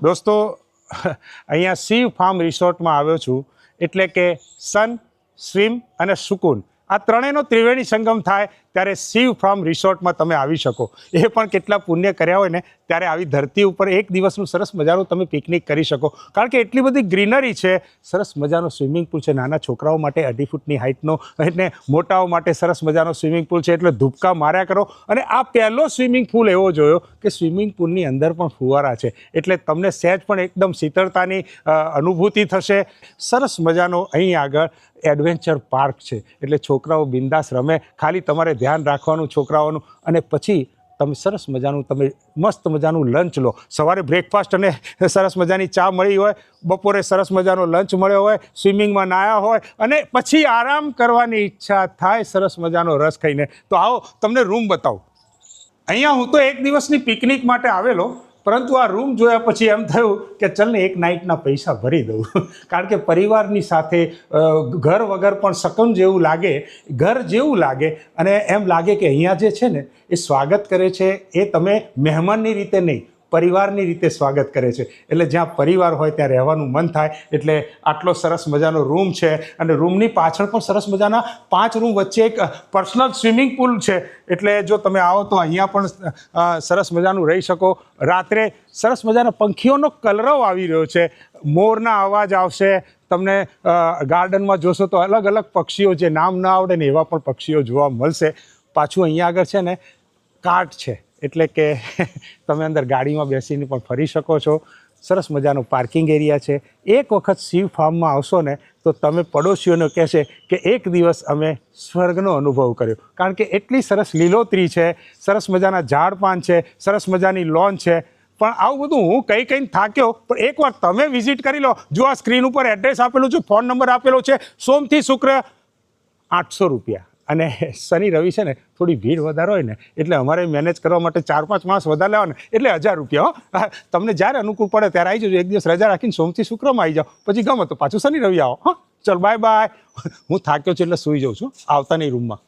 દોસ્તો અહીંયા શિવ ફાર્મ રિસોર્ટમાં આવ્યો છું એટલે કે સન, સ્વિમ અને સુકૂન આ ત્રણેયનો ત્રિવેણી સંગમ થાય ત્યારે શિવ ફાર્મ રિસોર્ટમાં તમે આવી શકો. એ પણ કેટલા પુણ્ય કર્યા હોય ને ત્યારે આવી ધરતી ઉપર એક દિવસનું સરસ મજાનું તમે પિકનિક કરી શકો. કારણ કે એટલી બધી ગ્રીનરી છે, સરસ મજાનો સ્વિમિંગ પુલ છે, નાના છોકરાઓ માટે 2.5 ફૂટની હાઇટનો, એટલે મોટાઓ માટે સરસ મજાનો સ્વિમિંગ પુલ છે, એટલે ધૂપકા માર્યા કરો. અને આ પહેલો સ્વિમિંગ પુલ એવો જોયો કે સ્વિમિંગ પુલની અંદર પણ ફુવારા છે, એટલે તમને સહેજ પણ એકદમ શીતળતાની અનુભૂતિ થશે. સરસ મજાનો અહીં આગળ એડવેન્ચર પાર્ક છે, એટલે છોકરાઓ બિંદાસ રમે, ખાલી તમારે ધ્યાન રાખવાનું છોકરાઓનું. અને પછી તમે સરસ મજાનું મસ્ત મજાનું લંચ લો. સવારે બ્રેકફાસ્ટ અને સરસ મજાની ચા મળી હોય, બપોરે સરસ મજાનો લંચ મળ્યો હોય, સ્વિમિંગમાં નાહ્યા હોય અને પછી આરામ કરવાની ઈચ્છા થાય સરસ મજાનો રસ ખાઈને, તો આવો તમને રૂમ બતાવું. અહીંયા હું તો એક દિવસની પિકનિક માટે આવેલો, પરંતુ આ રૂમ જોયા પછી એમ થયું કે ચલને એક નાઇટના પૈસા ભરી દઉં. કારણ કે પરિવારની સાથે ઘર વગર પણ શકન જેવું લાગે, ઘર જેવું લાગે, અને એમ લાગે કે અહીંયા જે છે ને એ સ્વાગત કરે છે એ તમે મહેમાનની રીતે નહીં, પરિવારની રીતે સ્વાગત કરે છે. એટલે જ્યાં પરિવાર હોય ત્યાં રહેવાનું મન થાય. એટલે આટલો સરસ મજાનો રૂમ છે, અને રૂમની પાછળ પણ સરસ મજાના 5 રૂમ વચ્ચે એક પર્સનલ સ્વિમિંગ પુલ છે. એટલે જો તમે આવો તો અહીંયા પણ સરસ મજાનું રહી શકો. રાત્રે સરસ મજાના પંખીઓનો કલરવ આવી રહ્યો છે, મોરના અવાજ આવશે. તમને ગાર્ડનમાં જોશો તો અલગ અલગ પક્ષીઓ, જે નામ ના આવડે ને એવા પણ પક્ષીઓ જોવા મળશે. પાછું અહીંયા આગળ છે ને કાર્ટ છે, એટલે કે તમે અંદર ગાડીમાં બેસીને પણ ફરી શકો છો. સરસ મજાનો પાર્કિંગ એરિયા છે. એક વખત શિવ ફાર્મમાં આવશો ને તો તમે પડોશીઓને કહેશે કે એક દિવસ અમે સ્વર્ગનો અનુભવ કર્યો. કારણ કે એટલી સરસ લીલોતરી છે, સરસ મજાના ઝાડ પાન છે, સરસ મજાની લોન છે. પણ આવું બધું હું કહીને થાક્યો, પણ એકવાર તમે વિઝિટ કરી લો. જો આ સ્ક્રીન ઉપર એડ્રેસ આપેલું છે, ફોન નંબર આપેલો છે. સોમથી શુક્ર 800 રૂપિયા, અને શનિ રવિ છે ને થોડી ભીડ વધારે હોય ને, એટલે અમારે મેનેજ કરવા માટે 4-5 માણસ વધારે લેવાને, એટલે 1000 રૂપિયા. તમને જ્યારે અનુકૂળ પડે ત્યારે આવી જજો. એક દિવસ રજા રાખીને સોમથી શુક્રમાં આવી જાઓ, પછી ગમે તો પાછું શનિ રવિ આવો. હા, ચલ બાય બાય. હું થાક્યો છું એટલે સૂઈ જાઉં છું, આવતા નહીં રૂમમાં.